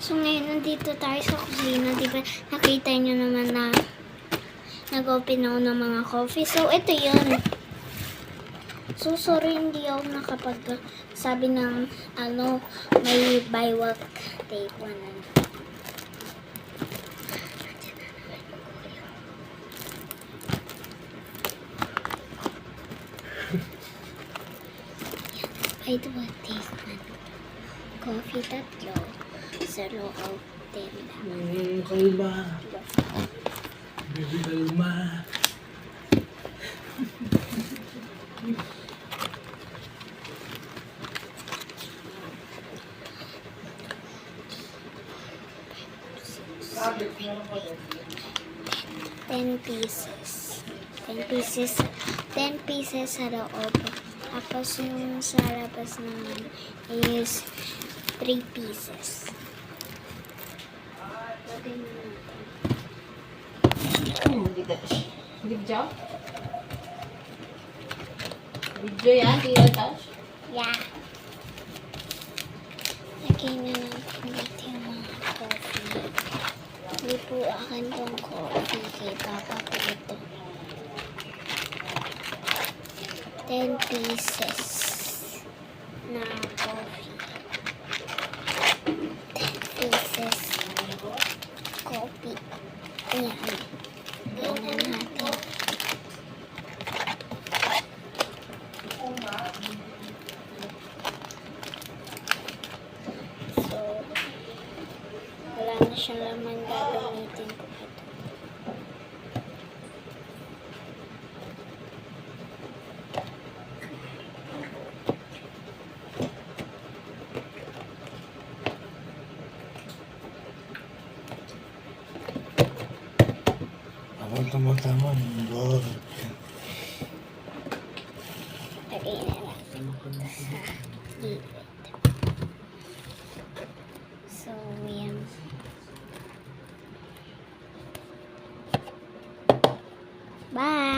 So, ngayon, nandito tayo sa kusina. Diba, nakita nyo naman na nag-open ako ng mga coffee. So, ito yun. So, sorry, hindi ako nakapag-sabi ng, may bywalk tape. By the way, taste man. Coffee tatlo. Sa loob tela. Kalma. Baby, kalma. Ten pieces sa loob. Tapos yung sa labas naman is 3 pieces. Lagay na natin. Video? Video yan? Video touch? Yeah. Lagay na natin dito yung mga coffee. Hindi po akin tong coffee. Kay Papa po ito. 10 pieces na coffee. 10 pieces coffee. Ayan. Lagay na natin. So, wala na siyang laman, gagamitin ko ito. Abang tama-tama. Wow. Lagay na natin sa gilid. So, yan. Bye!